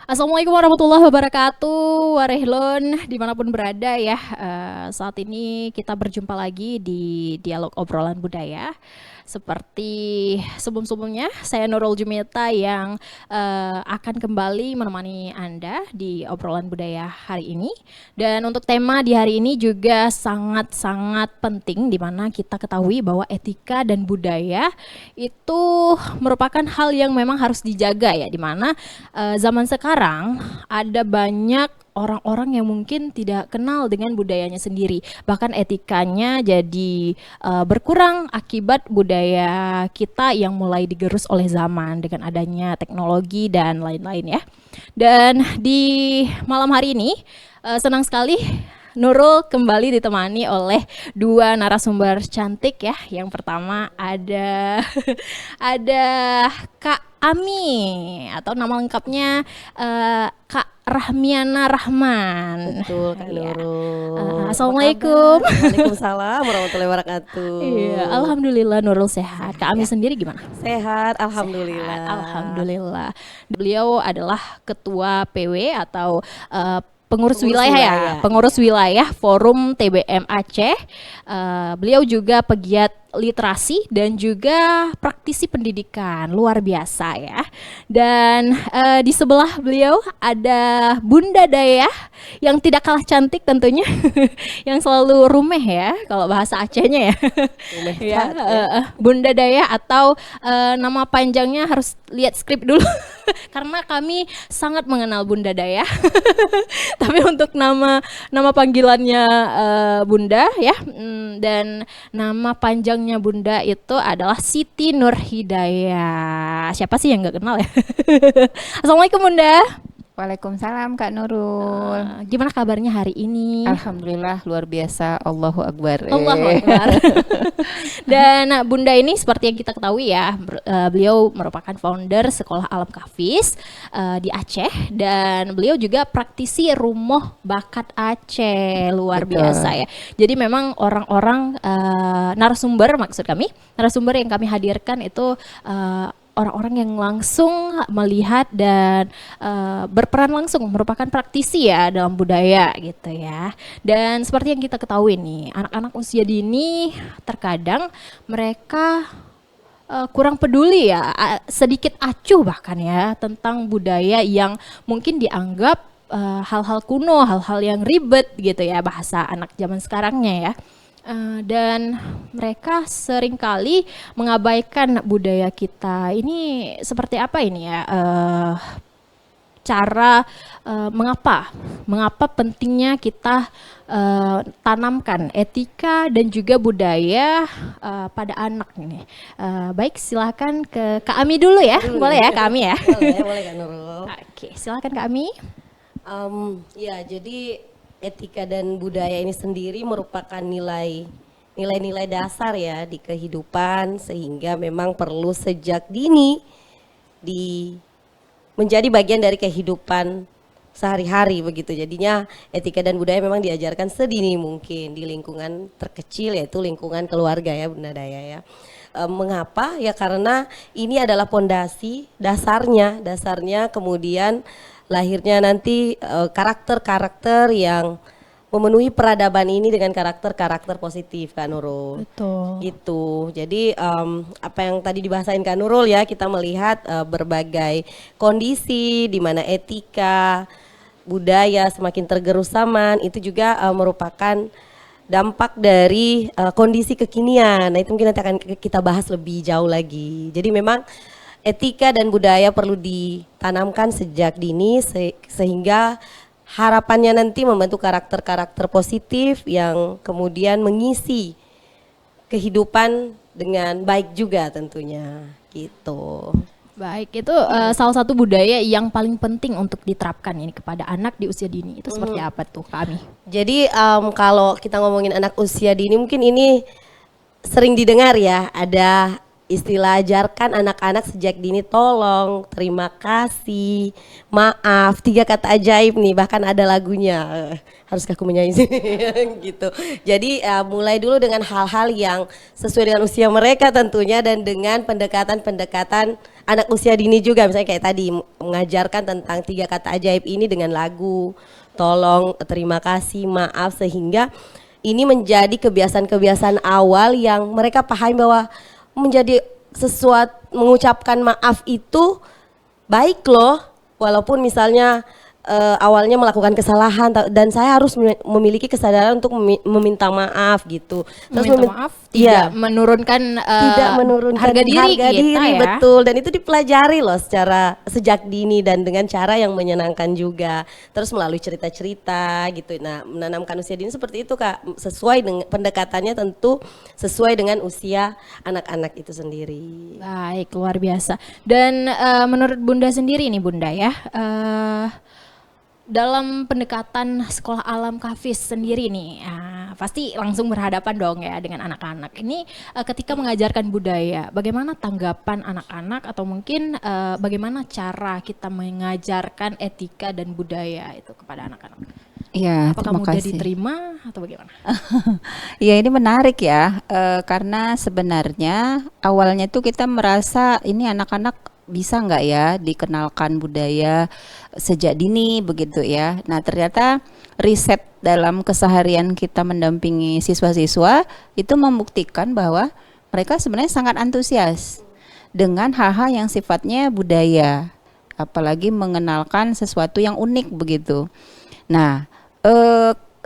Assalamualaikum warahmatullahi wabarakatuh, Warehlon dimanapun berada ya. Saat ini kita berjumpa lagi di dialog obrolan budaya. Seperti sebelum-sebelumnya, saya Nurul Jumeta yang akan kembali menemani Anda di obrolan budaya hari ini. Dan untuk tema di hari ini juga sangat-sangat penting, di mana kita ketahui bahwa etika dan budaya itu merupakan hal yang memang harus dijaga ya, di mana zaman sekarang ada banyak orang-orang yang mungkin tidak kenal dengan budayanya sendiri, bahkan etikanya jadi berkurang akibat budaya kita yang mulai digerus oleh zaman dengan adanya teknologi dan lain-lain ya. Dan di malam hari ini senang sekali Nurul kembali ditemani oleh dua narasumber cantik ya. Yang pertama ada ada Kak Ami atau nama lengkapnya Kak Rahmiana Rahman. Betul, Kak Iya. Nurul. Assalamualaikum. Waalaikumsalam warahmatullahi wabarakatuh. Iya, alhamdulillah Nurul sehat. Kak Ami sendiri gimana? Sehat, alhamdulillah. Sehat, alhamdulillah. Beliau adalah ketua PW atau pengurus wilayah ya, pengurus wilayah Forum TBM Aceh. Beliau juga pegiat literasi dan juga praktisi pendidikan, luar biasa ya. Dan di sebelah beliau ada Bunda Dayah yang tidak kalah cantik tentunya, yang selalu rumeh ya kalau bahasa Acehnya ya. Ya, Bunda Dayah atau nama panjangnya harus lihat skrip dulu karena kami sangat mengenal Bunda Dayah. Tapi untuk nama panggilannya Bunda ya, dan nama panjangnya Bunda itu adalah Siti Nur Hidayah. Siapa sih yang nggak kenal ya? Assalamualaikum Bunda. Waalaikumsalam Kak Nurul. Gimana kabarnya hari ini? Alhamdulillah luar biasa. Allahu Akbar. Allahu Akbar. Dan Bunda ini seperti yang kita ketahui ya, beliau merupakan founder Sekolah Alam Kahfiz di Aceh, dan beliau juga praktisi Rumoh Bakat Aceh, luar Betul. biasa ya. Jadi memang orang-orang narasumber yang kami hadirkan itu orang-orang yang langsung melihat dan berperan langsung, merupakan praktisi ya dalam budaya gitu ya. Dan seperti yang kita ketahui nih, anak-anak usia dini terkadang mereka kurang peduli ya, sedikit acuh bahkan ya tentang budaya yang mungkin dianggap hal-hal kuno, hal-hal yang ribet gitu ya, bahasa anak zaman sekarangnya ya. Dan mereka seringkali mengabaikan budaya kita. Ini seperti apa ini ya? Cara mengapa pentingnya kita tanamkan etika dan juga budaya pada anak ini. Baik, silakan ke Kak Ami dulu ya. Boleh ya Kak Ami ya? Boleh Kak Nurul. Oke, silakan Kak Ami. Ya, jadi etika dan budaya ini sendiri merupakan nilai-nilai dasar ya di kehidupan, sehingga memang perlu sejak dini menjadi bagian dari kehidupan sehari-hari begitu. Jadinya etika dan budaya memang diajarkan sedini mungkin di lingkungan terkecil, yaitu lingkungan keluarga ya Bunda Daya ya. Mengapa? Ya karena ini adalah pondasi dasarnya kemudian lahirnya nanti karakter-karakter yang memenuhi peradaban ini dengan karakter-karakter positif Kak Nurul. Betul. Gitu. Jadi apa yang tadi dibahasain Kak Nurul ya, kita melihat berbagai kondisi di mana etika, budaya semakin tergerus zaman, itu juga merupakan dampak dari kondisi kekinian. Nah itu mungkin nanti akan kita bahas lebih jauh lagi. Jadi memang etika dan budaya perlu ditanamkan sejak dini sehingga harapannya nanti membentuk karakter-karakter positif yang kemudian mengisi kehidupan dengan baik juga tentunya gitu. Baik, itu salah satu budaya yang paling penting untuk diterapkan ini kepada anak di usia dini. Itu seperti apa tuh Kami? Jadi kalau kita ngomongin anak usia dini mungkin ini sering didengar ya, ada istilah ajarkan anak-anak sejak dini, tolong, terima kasih, maaf, 3 kata ajaib nih, bahkan ada lagunya. Haruskah aku menyanyi sih? Gitu. Jadi mulai dulu dengan hal-hal yang sesuai dengan usia mereka tentunya, dan dengan pendekatan-pendekatan anak usia dini juga, misalnya kayak tadi mengajarkan tentang 3 kata ajaib ini dengan lagu, tolong, terima kasih, maaf, sehingga ini menjadi kebiasaan-kebiasaan awal yang mereka pahami bahwa menjadi sesuatu, mengucapkan maaf itu baik loh, walaupun misalnya awalnya melakukan kesalahan, dan saya harus memiliki kesadaran untuk meminta maaf gitu. Terus Meminta maaf tidak menurunkan tidak menurunkan harga diri kita ya. betul, dan itu dipelajari loh secara sejak dini dan dengan cara yang menyenangkan juga. Terus melalui cerita-cerita gitu. Nah, menanamkan usia dini seperti itu Kak, sesuai dengan pendekatannya, tentu sesuai dengan usia anak-anak itu sendiri. Baik, luar biasa. Dan menurut Bunda sendiri nih Bunda ya, dalam pendekatan sekolah alam Kafis sendiri nih, pasti langsung berhadapan dong ya dengan anak-anak. Ini ketika mengajarkan budaya, bagaimana tanggapan anak-anak, atau mungkin bagaimana cara kita mengajarkan etika dan budaya itu kepada anak-anak? Iya, Apakah terima mudah kasih. diterima atau bagaimana? Ya, ini menarik ya, karena sebenarnya awalnya tuh kita merasa ini anak-anak bisa nggak ya dikenalkan budaya sejak dini begitu ya. Nah, ternyata riset dalam keseharian kita mendampingi siswa-siswa itu membuktikan bahwa mereka sebenarnya sangat antusias dengan hal-hal yang sifatnya budaya, apalagi mengenalkan sesuatu yang unik begitu. Nah,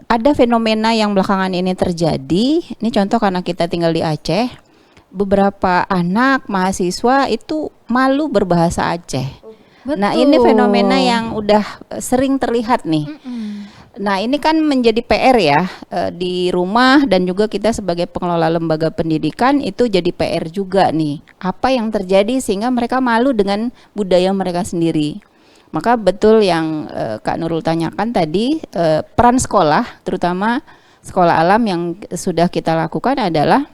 ada fenomena yang belakangan ini terjadi. Ini contoh karena kita tinggal di Aceh. Beberapa anak mahasiswa itu malu berbahasa Aceh. Nah, ini fenomena yang udah sering terlihat nih. Nah, ini kan menjadi PR ya, di rumah, dan juga kita sebagai pengelola lembaga pendidikan itu jadi PR juga nih. Apa yang terjadi sehingga mereka malu dengan budaya mereka sendiri. Maka betul yang Kak Nurul tanyakan tadi, peran sekolah, terutama sekolah alam yang sudah kita lakukan adalah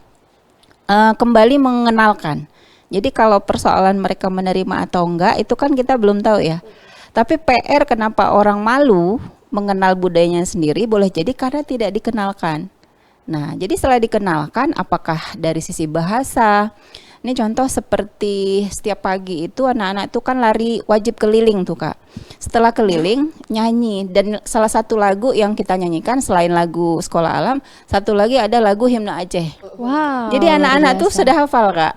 kembali mengenalkan. Jadi kalau persoalan mereka menerima atau enggak itu kan kita belum tahu ya. Tapi PR kenapa orang malu mengenal budayanya sendiri, boleh jadi karena tidak dikenalkan. Nah, jadi setelah dikenalkan, apakah dari sisi bahasa, ini contoh seperti setiap pagi itu anak-anak itu kan lari wajib keliling tuh Kak. Setelah keliling nyanyi, dan salah satu lagu yang kita nyanyikan selain lagu sekolah alam, satu lagi ada lagu himne Aceh. Wow. Jadi anak-anak tuh sudah hafal Kak.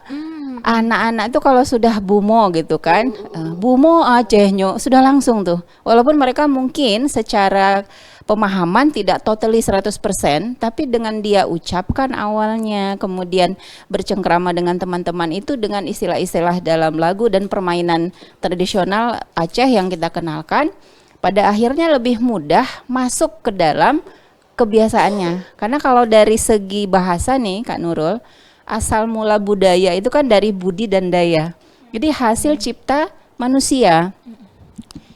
Anak-anak itu kalau sudah bumo gitu kan, bumo Acehnya sudah langsung tuh. Walaupun mereka mungkin secara pemahaman tidak totally 100%, tapi dengan dia ucapkan awalnya, kemudian bercengkrama dengan teman-teman itu dengan istilah-istilah dalam lagu dan permainan tradisional Aceh yang kita kenalkan, pada akhirnya lebih mudah masuk ke dalam kebiasaannya. Karena kalau dari segi bahasa nih Kak Nurul, asal mula budaya itu kan dari budi dan daya. Jadi hasil cipta manusia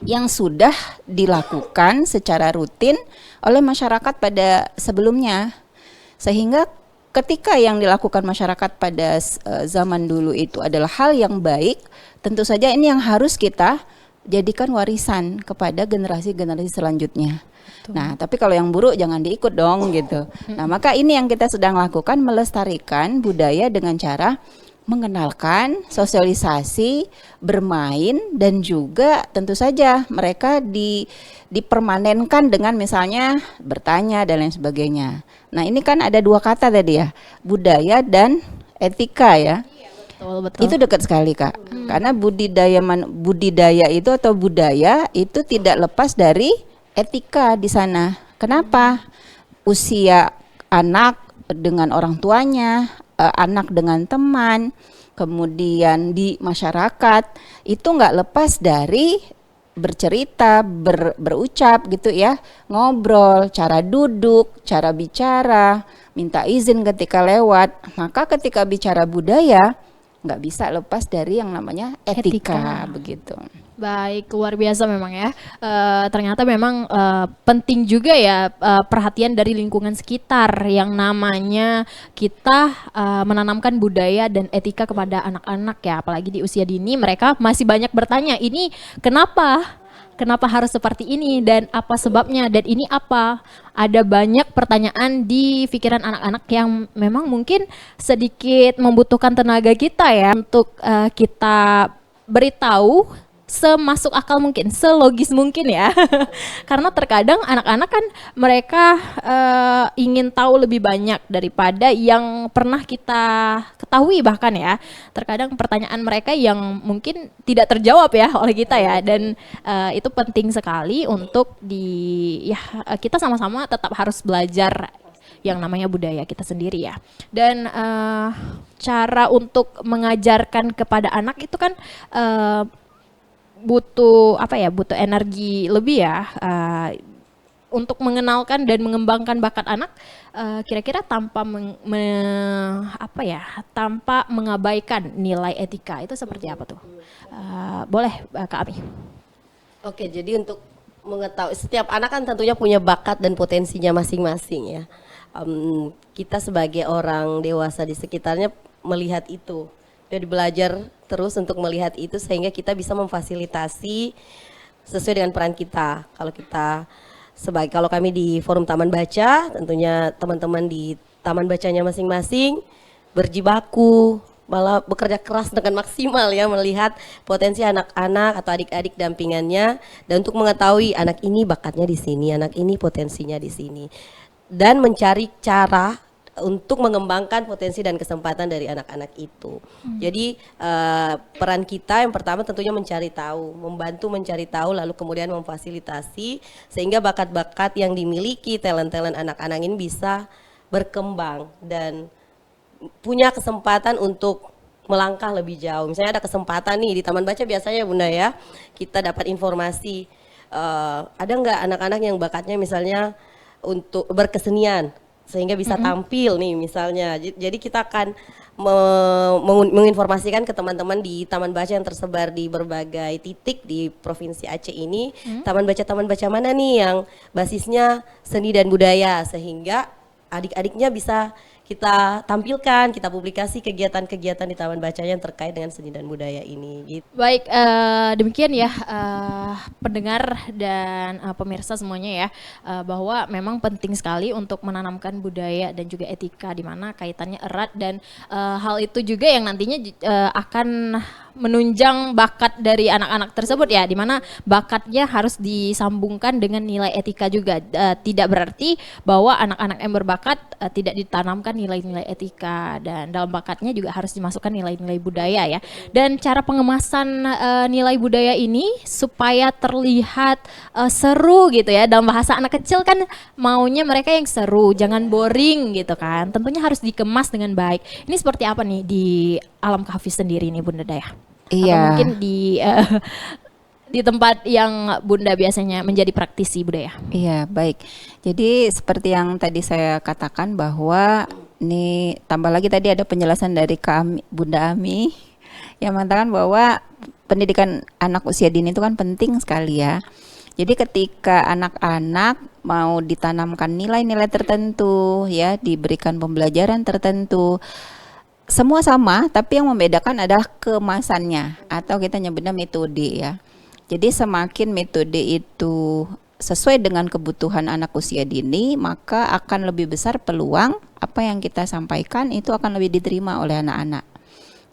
yang sudah dilakukan secara rutin oleh masyarakat pada sebelumnya. Sehingga ketika yang dilakukan masyarakat pada zaman dulu itu adalah hal yang baik, tentu saja ini yang harus kita jadikan warisan kepada generasi-generasi selanjutnya. Nah, tapi kalau yang buruk jangan diikut dong gitu. Nah, maka ini yang kita sedang lakukan, melestarikan budaya dengan cara mengenalkan, sosialisasi, bermain, dan juga tentu saja mereka dipermanenkan dengan misalnya bertanya dan lain sebagainya. Nah, ini kan ada 2 kata tadi ya, budaya dan etika ya. Betul. Itu dekat sekali Kak. Karena budidaya itu atau budaya itu tidak lepas dari etika di sana. Kenapa? Usia anak dengan orang tuanya, anak dengan teman, kemudian di masyarakat itu nggak lepas dari bercerita, berucap gitu ya, ngobrol, cara duduk, cara bicara, minta izin ketika lewat. Maka ketika bicara budaya nggak bisa lepas dari yang namanya etika. Begitu. Baik, luar biasa memang ya. Ternyata memang penting juga ya perhatian dari lingkungan sekitar yang namanya kita menanamkan budaya dan etika kepada anak-anak ya. Apalagi di usia dini mereka masih banyak bertanya, ini kenapa? Kenapa harus seperti ini dan apa sebabnya dan ini apa? Ada banyak pertanyaan di pikiran anak-anak yang memang mungkin sedikit membutuhkan tenaga kita ya untuk kita beritahu semasuk akal mungkin, selogis mungkin ya. Karena terkadang anak-anak kan mereka ingin tahu lebih banyak daripada yang pernah kita ketahui bahkan ya. Terkadang pertanyaan mereka yang mungkin tidak terjawab ya oleh kita ya, dan itu penting sekali untuk kita sama-sama tetap harus belajar yang namanya budaya kita sendiri ya. Dan cara untuk mengajarkan kepada anak itu kan butuh butuh energi lebih ya untuk mengenalkan dan mengembangkan bakat anak kira-kira tanpa tanpa mengabaikan nilai etika itu seperti apa tuh? Boleh Kak Ami. Oke, jadi untuk mengetahui setiap anak kan tentunya punya bakat dan potensinya masing-masing ya. Kita sebagai orang dewasa di sekitarnya melihat itu. Jadi belajar terus untuk melihat itu sehingga kita bisa memfasilitasi sesuai dengan peran kita. Kalau kami di Forum Taman Baca, tentunya teman-teman di taman bacanya masing-masing berjibaku, malah bekerja keras dengan maksimal ya melihat potensi anak-anak atau adik-adik dampingannya dan untuk mengetahui anak ini bakatnya di sini, anak ini potensinya di sini. Dan mencari cara untuk mengembangkan potensi dan kesempatan dari anak-anak itu. Jadi peran kita yang pertama tentunya mencari tahu, membantu mencari tahu lalu kemudian memfasilitasi sehingga bakat-bakat yang dimiliki talent-talent anak-anak ini bisa berkembang dan punya kesempatan untuk melangkah lebih jauh. Misalnya ada kesempatan nih di Taman Baca biasanya Bunda ya, kita dapat informasi ada nggak anak-anak yang bakatnya misalnya untuk berkesenian sehingga bisa tampil nih misalnya. Jadi kita akan menginformasikan ke teman-teman di Taman Baca yang tersebar di berbagai titik di Provinsi Aceh ini, taman baca mana nih yang basisnya seni dan budaya sehingga adik-adiknya bisa kita tampilkan, kita publikasi kegiatan-kegiatan di Taman Bacanya yang terkait dengan seni dan budaya ini. Gitu. Baik, demikian ya pendengar dan pemirsa semuanya ya, bahwa memang penting sekali untuk menanamkan budaya dan juga etika di mana kaitannya erat dan hal itu juga yang nantinya akan menunjang bakat dari anak-anak tersebut ya, di mana bakatnya harus disambungkan dengan nilai etika juga. Tidak berarti bahwa anak-anak yang berbakat tidak ditanamkan nilai-nilai etika dan dalam bakatnya juga harus dimasukkan nilai-nilai budaya ya. Dan cara pengemasan nilai budaya ini supaya terlihat seru gitu ya. Dalam bahasa anak kecil kan maunya mereka yang seru, jangan boring gitu kan. Tentunya harus dikemas dengan baik. Ini seperti apa nih di Alam Kahfi sendiri nih Bunda Daya? Iya. Atau mungkin di tempat yang Bunda biasanya menjadi praktisi budaya. Iya, baik. Jadi seperti yang tadi saya katakan bahwa nih tambah lagi tadi ada penjelasan dari Bunda Ami yang mengatakan bahwa pendidikan anak usia dini itu kan penting sekali ya. Jadi ketika anak-anak mau ditanamkan nilai-nilai tertentu ya, diberikan pembelajaran tertentu, semua sama, tapi yang membedakan adalah kemasannya atau kita nyebutnya metode ya. Jadi semakin metode itu sesuai dengan kebutuhan anak usia dini, maka akan lebih besar peluang apa yang kita sampaikan itu akan lebih diterima oleh anak-anak.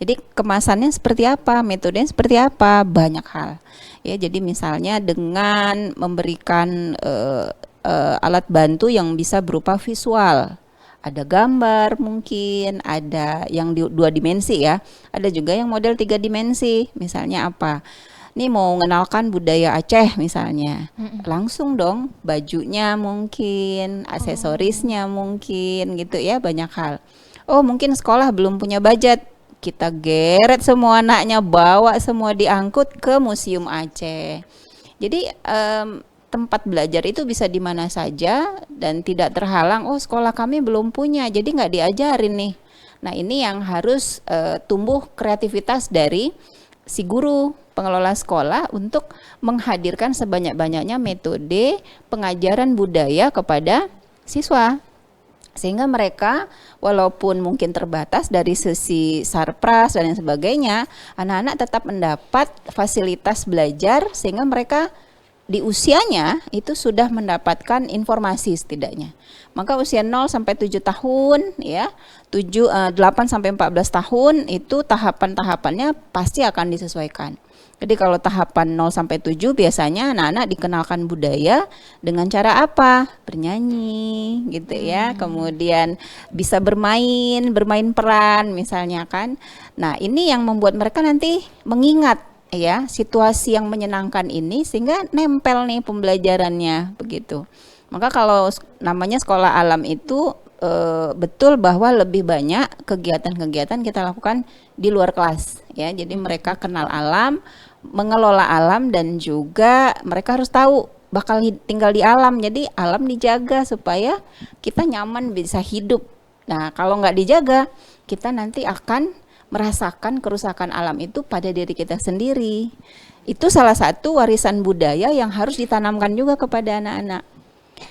Jadi kemasannya seperti apa, metodenya seperti apa, banyak hal. Ya, jadi misalnya dengan memberikan alat bantu yang bisa berupa visual. Ada gambar mungkin, ada yang dua dimensi ya, ada juga yang model 3 dimensi. Misalnya apa? Nih mau mengenalkan budaya Aceh misalnya, langsung dong bajunya mungkin, aksesorisnya mungkin gitu ya, banyak hal. Oh mungkin sekolah belum punya budget, kita geret semua anaknya, bawa semua diangkut ke Museum Aceh. Jadi tempat belajar itu bisa di mana saja dan tidak terhalang. Oh sekolah kami belum punya, jadi nggak diajarin nih. Nah ini yang harus tumbuh kreativitas dari si guru pengelola sekolah untuk menghadirkan sebanyak-banyaknya metode pengajaran budaya kepada siswa. Sehingga mereka walaupun mungkin terbatas dari sisi sarpras dan lain sebagainya, anak-anak tetap mendapat fasilitas belajar sehingga mereka di usianya itu sudah mendapatkan informasi setidaknya. Maka usia 0 sampai 7 tahun ya, 8 sampai 14 tahun itu tahapan-tahapannya pasti akan disesuaikan. Jadi kalau tahapan 0 sampai 7 biasanya anak-anak dikenalkan budaya dengan cara apa? Bernyanyi gitu ya. Kemudian bisa bermain peran misalnya kan. Nah, ini yang membuat mereka nanti mengingat ya situasi yang menyenangkan ini sehingga nempel nih pembelajarannya begitu. Maka kalau namanya sekolah alam itu betul bahwa lebih banyak kegiatan-kegiatan kita lakukan di luar kelas ya. Jadi mereka kenal alam, mengelola alam, dan juga mereka harus tahu bakal tinggal di alam. Jadi alam dijaga supaya kita nyaman bisa hidup. Nah, kalau nggak dijaga, kita nanti akan merasakan kerusakan alam itu pada diri kita sendiri. Itu salah satu warisan budaya yang harus ditanamkan juga kepada anak-anak.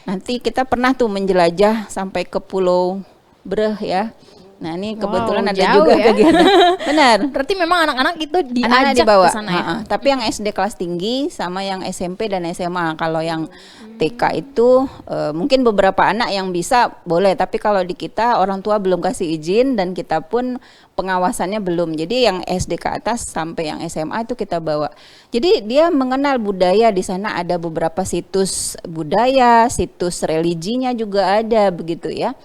Nanti kita pernah tuh menjelajah sampai ke Pulau Breh ya. Nah, ini kebetulan ada jauh juga ya. kegiatan. Benar. Berarti memang anak-anak itu Anak-anak diajak dibawa. ke sana ya. Tapi yang SD kelas tinggi sama yang SMP dan SMA. Kalau yang TK itu mungkin beberapa anak yang bisa boleh, tapi kalau di kita orang tua belum kasih izin dan kita pun pengawasannya belum. Jadi yang SD ke atas sampai yang SMA itu kita bawa. Jadi dia mengenal budaya, di sana ada beberapa situs budaya, situs religinya juga ada begitu ya.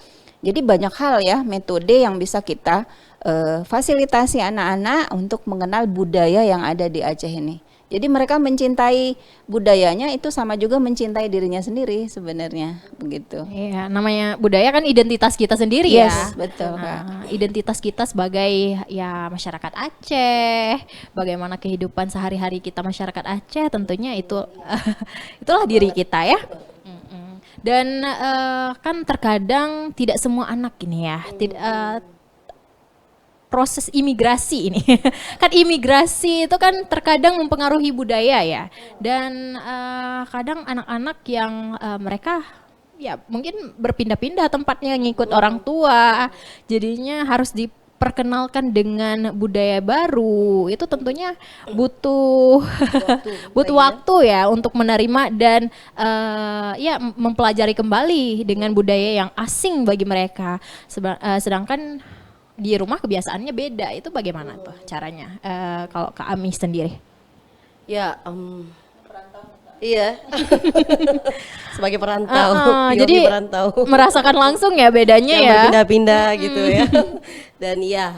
Jadi banyak hal ya, metode yang bisa kita fasilitasi anak-anak untuk mengenal budaya yang ada di Aceh ini. Jadi mereka mencintai budayanya itu sama juga mencintai dirinya sendiri sebenarnya begitu. Iya, namanya budaya kan identitas kita sendiri Yes, ya. betul, Kak. Identitas kita sebagai ya masyarakat Aceh, bagaimana kehidupan sehari-hari kita masyarakat Aceh, tentunya itu itulah diri kita ya. Dan kan terkadang tidak semua anak ini ya, proses imigrasi ini kan imigrasi itu kan terkadang mempengaruhi budaya ya, dan kadang anak-anak yang mereka ya mungkin berpindah-pindah tempatnya ngikut orang tua, jadinya harus diperkenalkan dengan budaya baru, itu tentunya butuh butuh waktu ya untuk menerima dan ya mempelajari kembali dengan budaya yang asing bagi mereka. Sedangkan di rumah kebiasaannya beda, itu bagaimana tuh caranya kalau Kak Ami sendiri? Ya, iya. Sebagai perantau, jadi perantau. merasakan langsung ya bedanya Yang ya. berpindah-pindah gitu ya. Dan ya,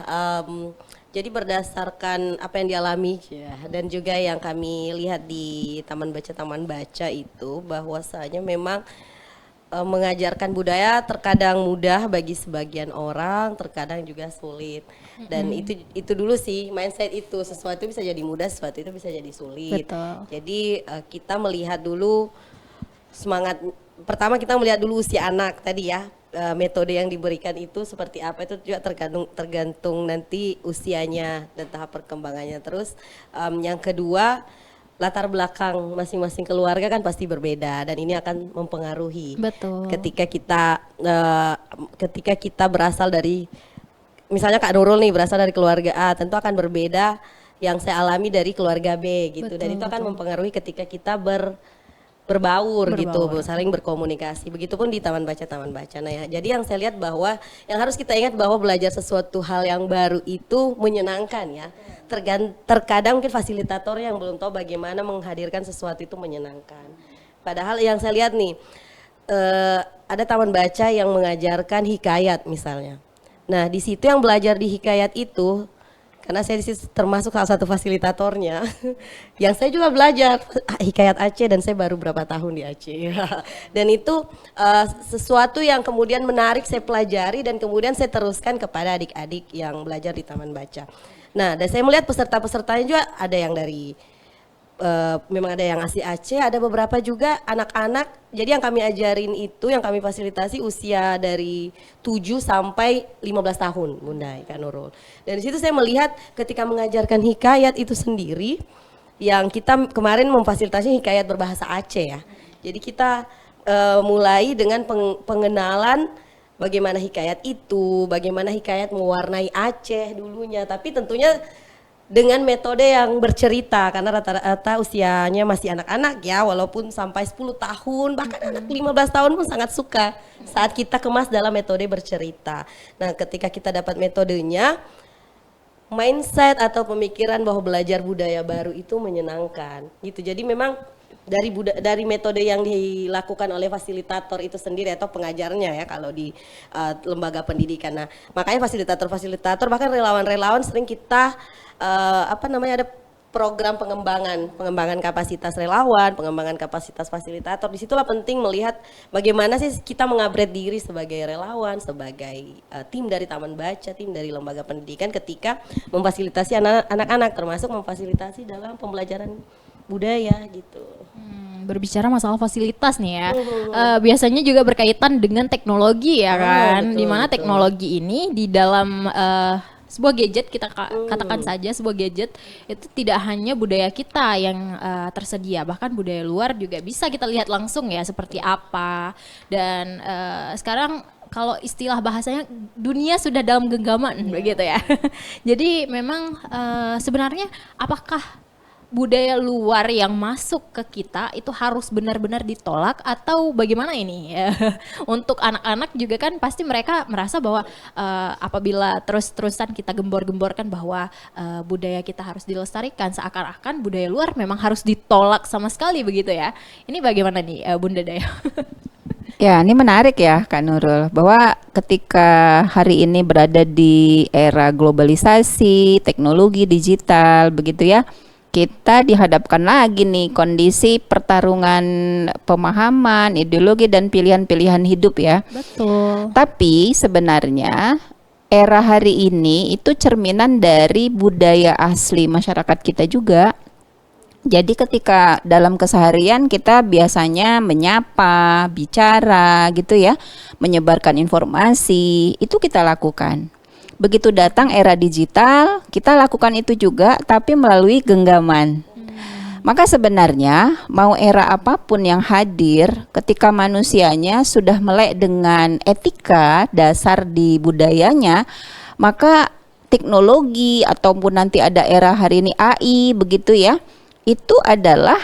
jadi berdasarkan apa yang dialami ya, dan juga yang kami lihat di Taman Baca itu bahwasanya memang mengajarkan budaya terkadang mudah bagi sebagian orang, terkadang juga sulit. Dan itu dulu sih mindset itu, sesuatu bisa jadi mudah, sesuatu itu bisa jadi sulit. Betul. Jadi kita melihat dulu semangat, pertama kita melihat dulu usia anak tadi ya, metode yang diberikan itu seperti apa, itu juga tergantung nanti usianya dan tahap perkembangannya. Terus yang kedua, latar belakang masing-masing keluarga kan pasti berbeda, dan ini akan mempengaruhi. Betul. Ketika kita berasal dari, misalnya Kak Nurul nih berasal dari keluarga A, tentu akan berbeda yang saya alami dari keluarga B gitu. Dan itu akan mempengaruhi ketika kita berbaur gitu, saling berkomunikasi. Begitupun di taman baca. Nah ya, jadi yang saya lihat bahwa yang harus kita ingat bahwa belajar sesuatu hal yang baru itu menyenangkan ya. Terkadang mungkin fasilitator yang belum tahu bagaimana menghadirkan sesuatu itu menyenangkan. Padahal yang saya lihat nih, ada taman baca yang mengajarkan hikayat misalnya. Nah di situ yang belajar di hikayat itu, karena saya termasuk salah satu fasilitatornya, yang saya juga belajar hikayat Aceh, dan saya baru berapa tahun di Aceh. Dan itu sesuatu yang kemudian menarik saya pelajari dan kemudian saya teruskan kepada adik-adik yang belajar di Taman Baca. Nah, dan saya melihat peserta-pesertanya juga ada yang dari memang ada yang asli Aceh, ada beberapa juga anak-anak. Jadi yang kami ajarin itu, yang kami fasilitasi usia dari 7 sampai 15 tahun, Bunda Kak Nurul. Dan di situ saya melihat ketika mengajarkan hikayat itu sendiri, yang kita kemarin memfasilitasi hikayat berbahasa Aceh ya. Jadi kita mulai dengan pengenalan bagaimana hikayat itu, bagaimana hikayat mewarnai Aceh dulunya, tapi tentunya dengan metode yang bercerita karena rata-rata usianya masih anak-anak ya, walaupun sampai 10 tahun bahkan anak 15 tahun pun sangat suka saat kita kemas dalam metode bercerita. Nah, ketika kita dapat metodenya, mindset atau pemikiran bahwa belajar budaya baru itu menyenangkan gitu. Jadi memang dari metode yang dilakukan oleh fasilitator itu sendiri atau pengajarnya ya kalau di lembaga pendidikan. Nah, makanya fasilitator bahkan relawan-relawan sering kita ada program pengembangan kapasitas relawan, pengembangan kapasitas fasilitator. Disitulah penting melihat bagaimana sih kita mengupgrade diri sebagai relawan, sebagai tim dari Taman Baca, tim dari lembaga pendidikan ketika memfasilitasi anak-anak, termasuk memfasilitasi dalam pembelajaran budaya gitu. Berbicara masalah fasilitas nih ya, biasanya juga berkaitan dengan teknologi ya kan, dimana teknologi ini di dalam sebuah gadget kita katakan saja sebuah gadget itu tidak hanya budaya kita yang tersedia, bahkan budaya luar juga bisa kita lihat langsung ya seperti apa. Dan sekarang kalau istilah bahasanya dunia sudah dalam genggaman begitu ya. Jadi memang sebenarnya apakah budaya luar yang masuk ke kita itu harus benar-benar ditolak atau bagaimana ini? Untuk anak-anak juga kan pasti mereka merasa bahwa apabila terus-terusan kita gembor-gemborkan bahwa budaya kita harus dilestarikan, seakan-akan budaya luar memang harus ditolak sama sekali begitu ya. Ini bagaimana nih Bunda Daya? Ya, ini menarik ya Kak Nurul, bahwa ketika hari ini berada di era globalisasi, teknologi digital begitu ya, kita dihadapkan lagi nih kondisi pertarungan pemahaman, ideologi dan pilihan-pilihan hidup ya. Betul. Tapi sebenarnya era hari ini itu cerminan dari budaya asli masyarakat kita juga. Jadi ketika dalam keseharian kita biasanya menyapa, bicara gitu ya, menyebarkan informasi, itu kita lakukan. Begitu datang era digital, kita lakukan itu juga tapi melalui genggaman. Maka sebenarnya mau era apapun yang hadir, ketika manusianya sudah melek dengan etika dasar di budayanya, maka teknologi ataupun nanti ada era hari ini AI begitu ya, itu adalah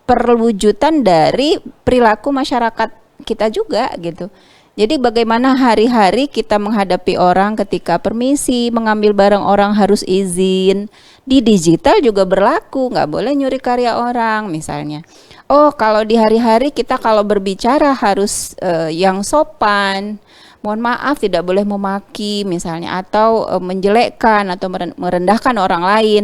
perwujudan dari perilaku masyarakat kita juga gitu. Jadi bagaimana hari-hari kita menghadapi orang ketika permisi, mengambil barang orang harus izin. Di digital juga berlaku, nggak boleh nyuri karya orang misalnya. Oh, kalau di hari-hari kita kalau berbicara harus yang sopan. Mohon maaf tidak boleh memaki misalnya atau menjelekkan atau merendahkan orang lain.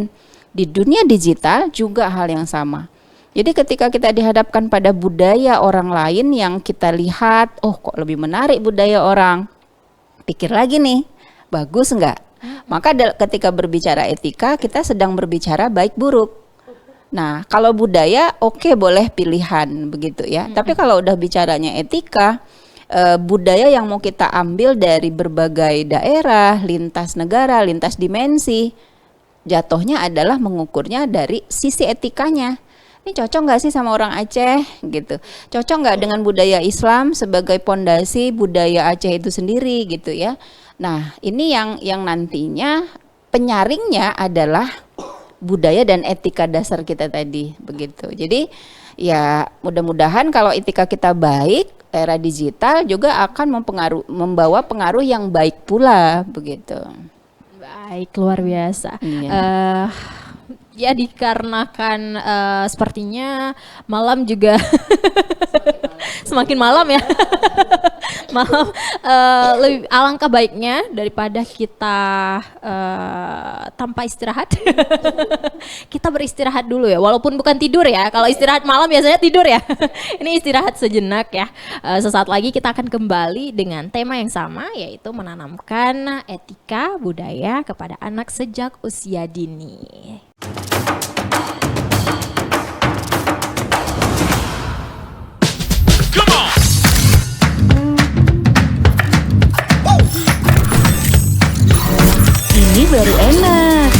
Di dunia digital juga hal yang sama. Jadi ketika kita dihadapkan pada budaya orang lain yang kita lihat, oh kok lebih menarik budaya orang, pikir lagi nih, bagus enggak? Maka ketika berbicara etika, kita sedang berbicara baik buruk. Nah, kalau budaya oke, boleh pilihan begitu ya. Tapi kalau udah bicaranya etika, budaya yang mau kita ambil dari berbagai daerah, lintas negara, lintas dimensi, jatuhnya adalah mengukurnya dari sisi etikanya. Ini cocok nggak sih sama orang Aceh gitu? Cocok nggak dengan budaya Islam sebagai pondasi budaya Aceh itu sendiri gitu ya? Nah, ini yang nantinya penyaringnya adalah budaya dan etika dasar kita tadi begitu. Jadi ya mudah-mudahan kalau etika kita baik, era digital juga akan membawa pengaruh yang baik pula begitu. Baik, luar biasa. Ya dikarenakan sepertinya malam juga semakin malam ya. Malam lebih alangkah baiknya daripada kita tanpa istirahat. Kita beristirahat dulu ya, walaupun bukan tidur ya. Kalau istirahat malam biasanya tidur ya. Ini istirahat sejenak ya. Sesaat lagi kita akan kembali dengan tema yang sama, yaitu menanamkan etika budaya kepada anak sejak usia dini. Ini baru enak.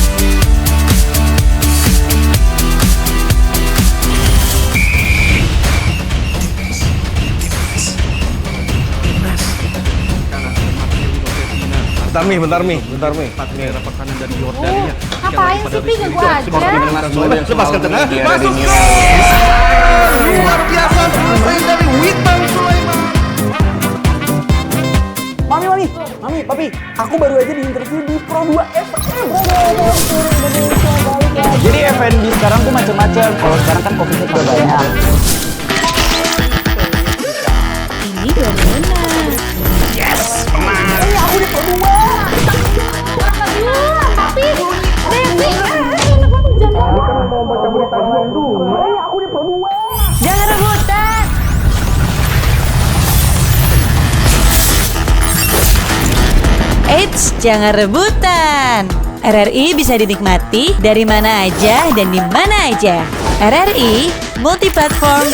Bentar Mi. Merah pekanan dari Yordania. Ngapain sih Pi gua aja? Lepaskan tengah. Masuk gol. Luar biasa selesai dari Witan Sulaiman. Mami, Papi, aku baru aja diinterview di Pro 2 FM. Jadi F&B sekarang tuh macam-macam. Kalau sekarang kan kopinya udah banyak. Ini dari mana? Aku di Pro 2. Tapi Aku di Pro 2. Jangan rebutan. Eits, jangan rebutan. RRI bisa dinikmati dari mana aja dan di mana aja. RRI multiplatform,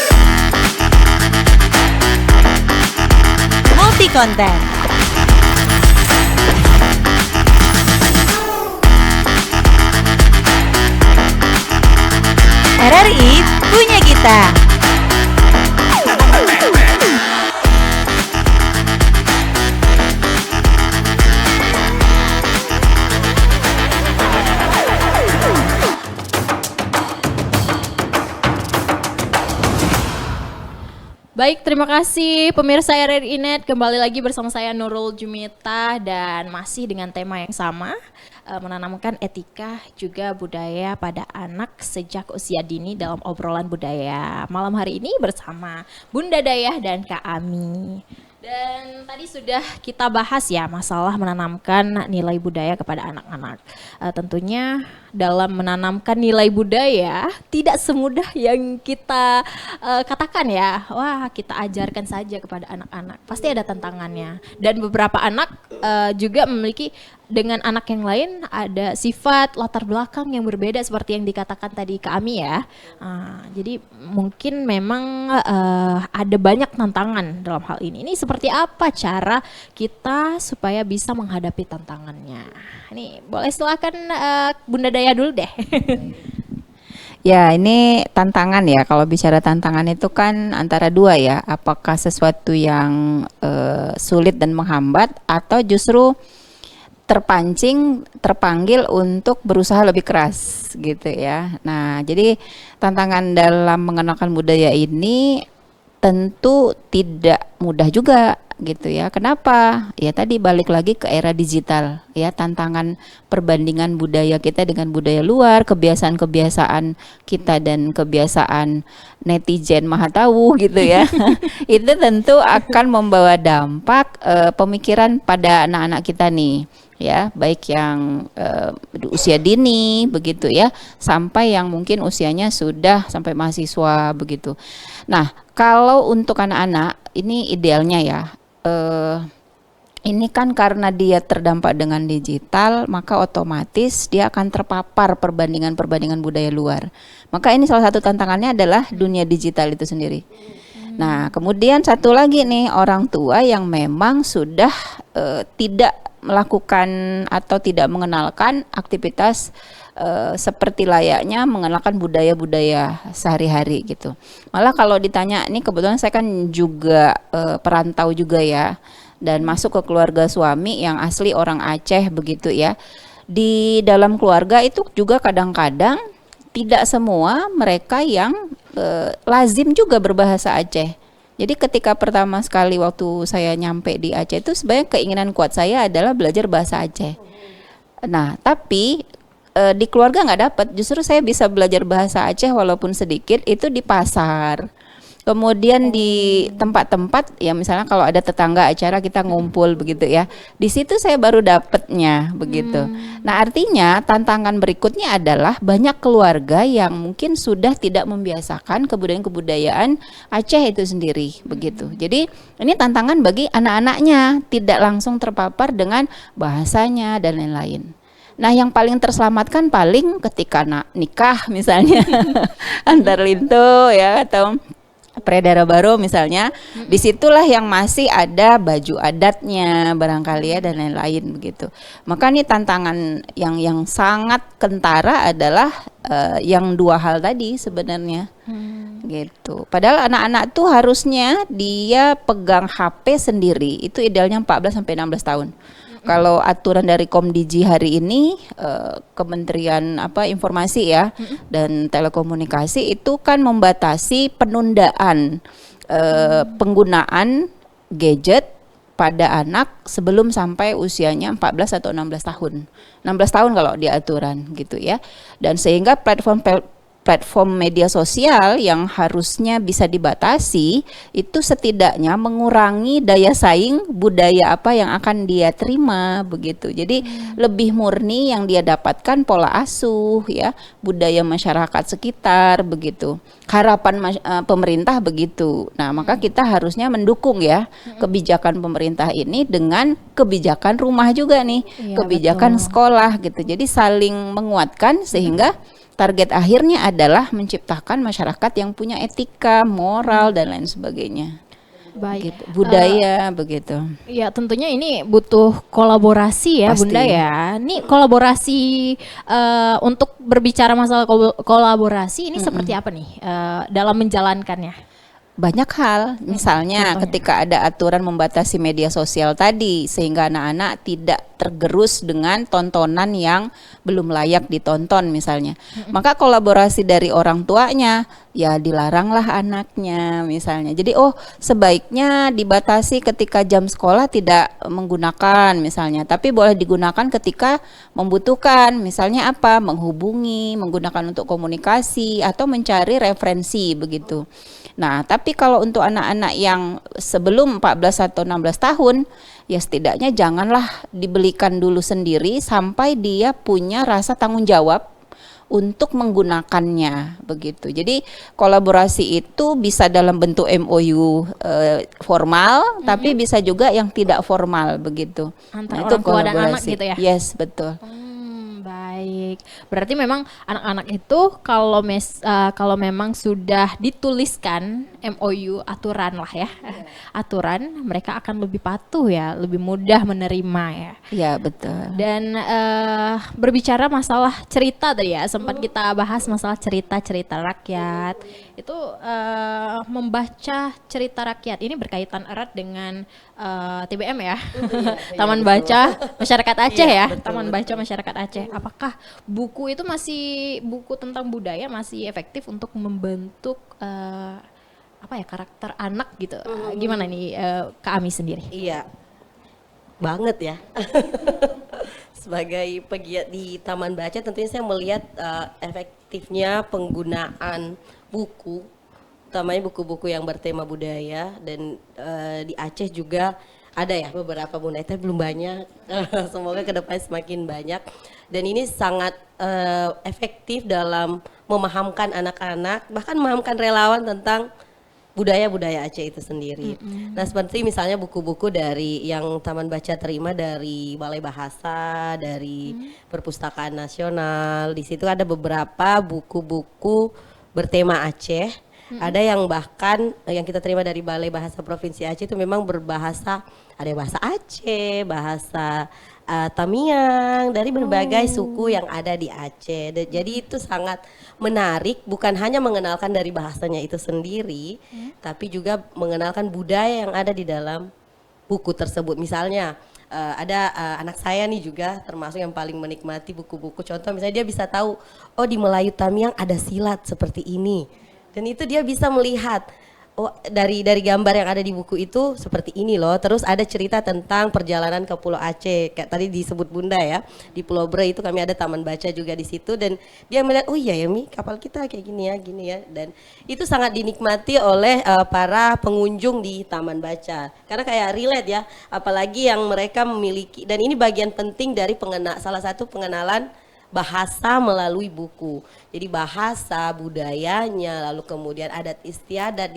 multi konten. RRI punya kita. Baik, terima kasih pemirsa RRI Net. Kembali lagi bersama saya Nurul Jumita dan masih dengan tema yang sama, menanamkan etika juga budaya pada anak sejak usia dini dalam obrolan budaya. Malam hari ini bersama Bunda Dayah dan Kak Ami. Dan tadi sudah kita bahas ya masalah menanamkan nilai budaya kepada anak-anak. Tentunya dalam menanamkan nilai budaya tidak semudah yang kita katakan ya. Wah, kita ajarkan saja kepada anak-anak. Pasti ada tantangannya. Dan beberapa anak juga memiliki dengan anak yang lain ada sifat latar belakang yang berbeda seperti yang dikatakan tadi Kak Ami ya. Jadi mungkin memang ada banyak tantangan dalam hal ini. Ini seperti apa cara kita supaya bisa menghadapi tantangannya? Ini boleh silakan Bunda Daya dulu deh. Ya, ini tantangan ya. Kalau bicara tantangan itu kan antara dua ya. Apakah sesuatu yang sulit dan menghambat atau justru terpanggil untuk berusaha lebih keras gitu ya. Nah, jadi tantangan dalam mengenalkan budaya ini tentu tidak mudah juga gitu ya. Kenapa? Ya tadi balik lagi ke era digital ya, tantangan perbandingan budaya kita dengan budaya luar, kebiasaan-kebiasaan kita dan kebiasaan netizen maha tahu gitu ya. Itu tentu akan membawa dampak pemikiran pada anak-anak kita nih. Ya, baik yang usia dini begitu ya, sampai yang mungkin usianya sudah sampai mahasiswa begitu. Nah, kalau untuk anak-anak ini idealnya ya, ini kan karena dia terdampak dengan digital, maka otomatis dia akan terpapar perbandingan-perbandingan budaya luar. Maka ini salah satu tantangannya adalah dunia digital itu sendiri. Nah, kemudian satu lagi nih, orang tua yang memang sudah tidak melakukan atau tidak mengenalkan aktivitas seperti layaknya mengenalkan budaya-budaya sehari-hari gitu. Malah kalau ditanya, ini kebetulan saya kan juga perantau juga ya, dan masuk ke keluarga suami yang asli orang Aceh begitu ya. Di dalam keluarga itu juga kadang-kadang tidak semua mereka yang lazim juga berbahasa Aceh. Jadi ketika pertama sekali waktu saya nyampe di Aceh itu sebenarnya keinginan kuat saya adalah belajar bahasa Aceh. Nah, tapi di keluarga nggak dapat. Justru saya bisa belajar bahasa Aceh walaupun sedikit itu di pasar. Kemudian di tempat-tempat ya, misalnya kalau ada tetangga acara kita ngumpul begitu ya. Di situ saya baru dapatnya begitu. Nah, artinya tantangan berikutnya adalah banyak keluarga yang mungkin sudah tidak membiasakan kebudayaan-kebudayaan Aceh itu sendiri begitu. Jadi ini tantangan bagi anak-anaknya, tidak langsung terpapar dengan bahasanya dan lain-lain. Nah, yang paling terselamatkan paling ketika nikah misalnya antar lintu ya, atau Predara Baru misalnya, disitulah yang masih ada baju adatnya barangkali ya dan lain-lain begitu. Maka ini tantangan yang sangat kentara adalah yang dua hal tadi sebenarnya gitu. Padahal anak-anak tuh harusnya dia pegang HP sendiri itu idealnya 14 sampai 16 tahun. Kalau aturan dari Komdiji hari ini, Kementerian Informasi ya dan Telekomunikasi itu kan membatasi penundaan penggunaan gadget pada anak sebelum sampai usianya 14 atau 16 tahun. 16 tahun kalau di aturan gitu ya. Dan sehingga platform media sosial yang harusnya bisa dibatasi itu setidaknya mengurangi daya saing budaya apa yang akan dia terima begitu. Jadi lebih murni yang dia dapatkan pola asuh ya, budaya masyarakat sekitar begitu. Harapan pemerintah begitu. Nah, maka kita harusnya mendukung ya kebijakan pemerintah ini dengan kebijakan rumah juga nih, kebijakan sekolah gitu. Jadi saling menguatkan sehingga target akhirnya adalah menciptakan masyarakat yang punya etika, moral dan lain sebagainya. Baik. Gitu. Budaya begitu. Ya tentunya ini butuh kolaborasi ya Pasti. Bunda ya. Ini kolaborasi untuk berbicara masalah kolaborasi ini seperti apa nih dalam menjalankannya? Banyak hal, misalnya ketika ada aturan membatasi media sosial tadi sehingga anak-anak tidak tergerus dengan tontonan yang belum layak ditonton misalnya. Maka kolaborasi dari orang tuanya, ya dilaranglah anaknya misalnya. Jadi sebaiknya dibatasi ketika jam sekolah tidak menggunakan misalnya, tapi boleh digunakan ketika membutuhkan, misalnya apa? Menghubungi, menggunakan untuk komunikasi atau mencari referensi begitu. Nah, tapi kalau untuk anak-anak yang sebelum 14 atau 16 tahun, ya setidaknya janganlah dibelikan dulu sendiri sampai dia punya rasa tanggung jawab untuk menggunakannya begitu. Jadi kolaborasi itu bisa dalam bentuk MOU formal, tapi bisa juga yang tidak formal begitu. Antara orang tua dan anak gitu ya? Yes, betul. Baik, berarti memang anak-anak itu kalau memang sudah dituliskan MOU aturan lah ya, aturan mereka akan lebih patuh ya, lebih mudah menerima ya. Ya betul. Dan berbicara masalah cerita tadi ya, sempat kita bahas masalah cerita-cerita rakyat. Itu membaca cerita rakyat ini berkaitan erat dengan TBM ya, Taman Baca Masyarakat Aceh ya, Taman Baca Masyarakat Aceh. Apakah buku itu buku tentang budaya masih efektif untuk membentuk karakter anak gitu? Gimana nih Kak Ami sendiri? Iya, banget ya. Sebagai pegiat di Taman Baca tentunya saya melihat efektifnya penggunaan buku, utamanya buku-buku yang bertema budaya, dan di Aceh juga ada ya beberapa Bunda, tapi belum banyak. Semoga ke depan semakin banyak. Dan ini sangat efektif dalam memahamkan anak-anak, bahkan memahamkan relawan tentang budaya-budaya Aceh itu sendiri. Nah, seperti misalnya buku-buku dari yang Taman Baca terima dari Balai Bahasa, dari Perpustakaan Nasional. Di situ ada beberapa buku-buku bertema Aceh. Ada yang bahkan yang kita terima dari Balai Bahasa Provinsi Aceh itu memang berbahasa, ada bahasa Aceh, bahasa Tamiang, dari berbagai suku yang ada di Aceh. Jadi itu sangat menarik, bukan hanya mengenalkan dari bahasanya itu sendiri, tapi juga mengenalkan budaya yang ada di dalam buku tersebut. Misalnya ada anak saya nih juga termasuk yang paling menikmati buku-buku. Contoh misalnya dia bisa tahu, oh di Melayu Tamiang ada silat seperti ini. Dan itu dia bisa melihat, oh dari gambar yang ada di buku itu seperti ini loh. Terus ada cerita tentang perjalanan ke Pulau Aceh, kayak tadi disebut Bunda ya. Di Pulau Bre itu kami ada Taman Baca juga di situ, dan dia melihat, oh iya ya Mi, kapal kita kayak gini ya. Dan itu sangat dinikmati oleh para pengunjung di Taman Baca. Karena kayak relate ya, apalagi yang mereka memiliki, dan ini bagian penting dari salah satu pengenalan bahasa melalui buku. Jadi bahasa, budayanya, lalu kemudian adat istiadat,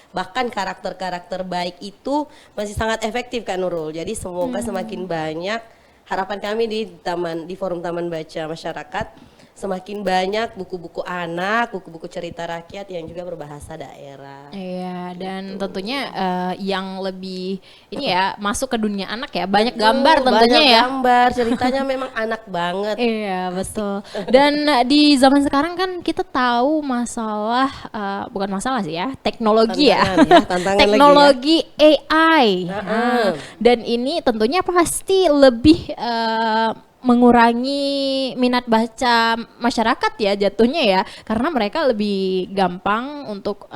bahkan karakter-karakter baik itu masih sangat efektif Kak Nurul. Jadi semoga semakin banyak, harapan kami di Forum Taman Baca Masyarakat, semakin banyak buku-buku anak, buku-buku cerita rakyat yang juga berbahasa daerah. Iya, dan tentunya yang lebih ini ya masuk ke dunia anak ya, banyak gambar tentunya Banyak ya. gambar, ceritanya memang anak banget. Iya, betul. Dan di zaman sekarang kan kita tahu masalah bukan masalah sih ya, teknologi ya. Tantangan ya, tantangan Teknologi AI. Nah, dan ini tentunya pasti lebih mengurangi minat baca masyarakat ya jatuhnya ya, karena mereka lebih gampang untuk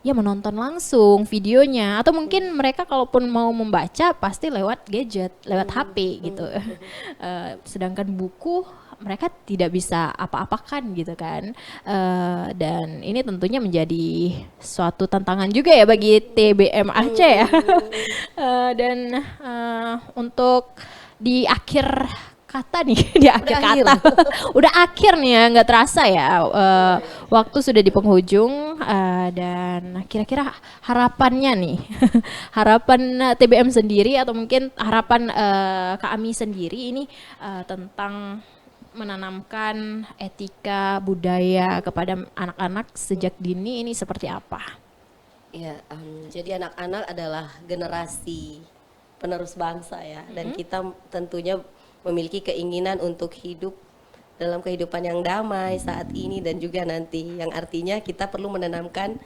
ya menonton langsung videonya, atau mungkin mereka kalaupun mau membaca pasti lewat gadget, lewat HP gitu. Sedangkan buku mereka tidak bisa apa-apakan gitu kan. Dan ini tentunya menjadi suatu tantangan juga ya bagi TBM Aceh ya. Dan untuk di akhir kata nih, di akhir kata, udah akhir nih ya, nggak terasa ya, waktu sudah di penghujung, dan kira-kira harapannya nih, harapan TBM sendiri atau mungkin harapan Kak Ami sendiri ini tentang menanamkan etika budaya kepada anak-anak sejak dini ini seperti apa? Ya, jadi anak-anak adalah generasi penerus bangsa ya, dan kita tentunya memiliki keinginan untuk hidup dalam kehidupan yang damai saat ini dan juga nanti, yang artinya kita perlu menanamkan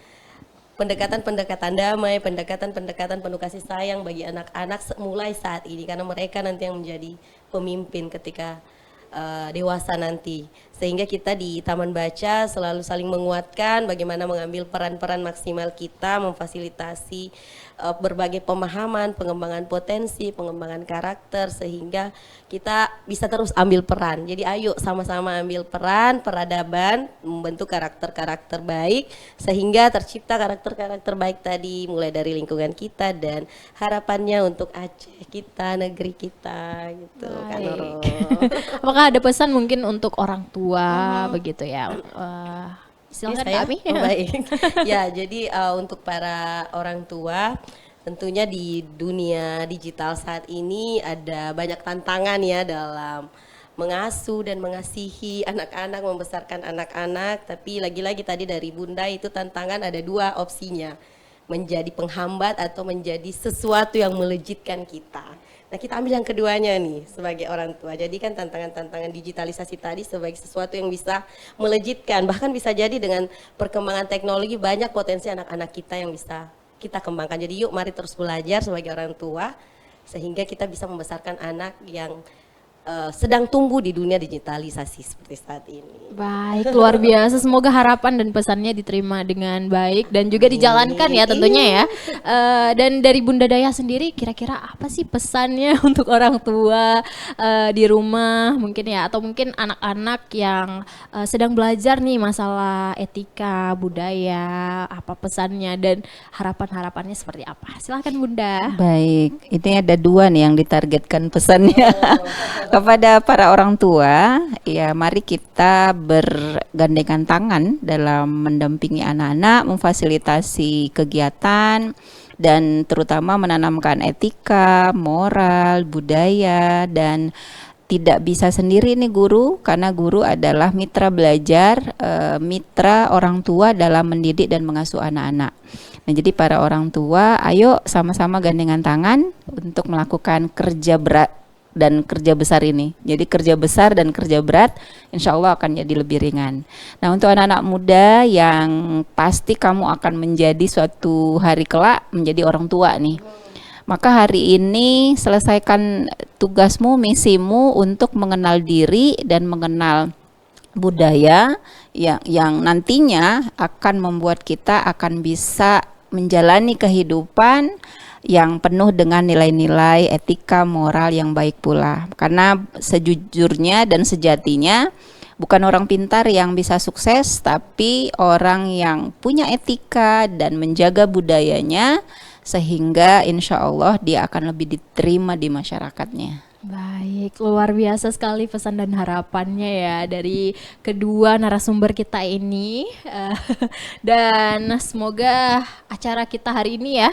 pendekatan-pendekatan damai, pendekatan-pendekatan penuh kasih sayang bagi anak-anak mulai saat ini, karena mereka nanti yang menjadi pemimpin ketika dewasa nanti. Sehingga kita di Taman Baca selalu saling menguatkan bagaimana mengambil peran-peran maksimal kita, memfasilitasi berbagai pemahaman, pengembangan potensi, pengembangan karakter, sehingga kita bisa terus ambil peran. Jadi ayo sama-sama ambil peran peradaban, membentuk karakter-karakter baik, sehingga tercipta karakter-karakter baik tadi, mulai dari lingkungan kita dan harapannya untuk Aceh kita, negeri kita gitu kan Nurul. Apakah ada pesan mungkin untuk orang tua begitu ya? Silakan Saya? Kak Ami. Oh, baik. Ya, jadi untuk para orang tua, tentunya di dunia digital saat ini ada banyak tantangan ya dalam mengasuh dan mengasihi anak-anak, membesarkan anak-anak. Tapi lagi-lagi tadi dari Bunda itu tantangan ada dua opsinya, menjadi penghambat atau menjadi sesuatu yang melejitkan kita. Nah, kita ambil yang keduanya nih sebagai orang tua. Jadi kan tantangan-tantangan digitalisasi tadi sebagai sesuatu yang bisa melejitkan. Bahkan bisa jadi dengan perkembangan teknologi banyak potensi anak-anak kita yang bisa kita kembangkan. Jadi yuk mari terus belajar sebagai orang tua sehingga kita bisa membesarkan anak yang sedang tumbuh di dunia digitalisasi seperti saat ini. Baik, luar biasa. Semoga harapan dan pesannya diterima dengan baik dan juga dijalankan ya tentunya ya. Dan dari Bunda Daya sendiri kira-kira apa sih pesannya untuk orang tua di rumah mungkin ya, atau mungkin anak-anak yang sedang belajar nih masalah etika budaya, apa pesannya dan harapan-harapannya seperti apa? Silakan Bunda. Baik, ini ada dua nih yang ditargetkan pesannya kepada para orang tua. Ya, mari kita bergandengan tangan dalam mendampingi anak-anak, memfasilitasi kegiatan dan terutama menanamkan etika, moral, budaya, dan tidak bisa sendiri nih guru, karena guru adalah mitra belajar, mitra orang tua dalam mendidik dan mengasuh anak-anak. Nah, jadi para orang tua, ayo sama-sama gandengan tangan untuk melakukan kerja berat dan kerja besar ini. Jadi kerja besar dan kerja berat insya Allah akan jadi lebih ringan. Nah, untuk anak-anak muda yang pasti kamu akan menjadi suatu hari kelak menjadi orang tua nih, maka hari ini selesaikan tugasmu, misimu untuk mengenal diri dan mengenal budaya yang nantinya akan membuat kita akan bisa menjalani kehidupan yang penuh dengan nilai-nilai etika moral yang baik pula. Karena sejujurnya dan sejatinya bukan orang pintar yang bisa sukses, tapi orang yang punya etika dan menjaga budayanya, sehingga insya Allah dia akan lebih diterima di masyarakatnya. Baik. Baik, luar biasa sekali pesan dan harapannya ya dari kedua narasumber kita ini. Dan semoga acara kita hari ini ya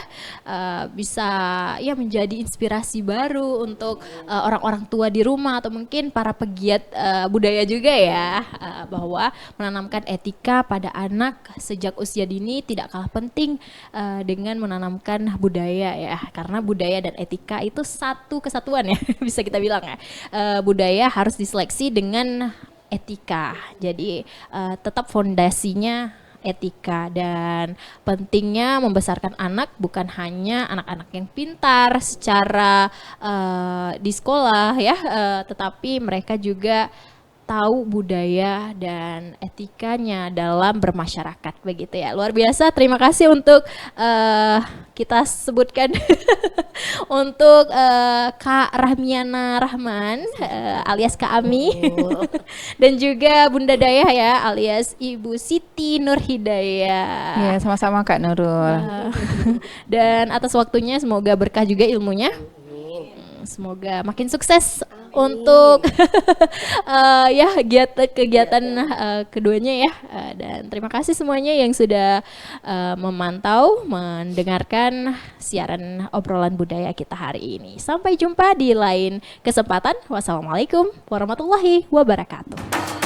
bisa ya menjadi inspirasi baru untuk orang-orang tua di rumah atau mungkin para pegiat budaya juga ya, bahwa menanamkan etika pada anak sejak usia dini tidak kalah penting dengan menanamkan budaya ya, karena budaya dan etika itu satu kesatuan ya bisa kita bilang ya. Budaya harus diseleksi dengan etika, jadi tetap fondasinya etika. Dan pentingnya membesarkan anak bukan hanya anak-anak yang pintar secara di sekolah ya, tetapi mereka juga tahu budaya dan etikanya dalam bermasyarakat, begitu ya. Luar biasa, terima kasih untuk kita sebutkan untuk Kak Rahmiana Rahman alias Kak Ami dan juga Bunda Dayah ya alias Ibu Siti Nurhidayah. Ya, sama-sama Kak Nurul. Dan atas waktunya, semoga berkah juga ilmunya. Semoga makin sukses untuk ya kegiatan keduanya ya. Dan terima kasih semuanya yang sudah memantau, mendengarkan siaran obrolan budaya kita hari ini. Sampai jumpa di lain kesempatan. Wassalamualaikum warahmatullahi wabarakatuh.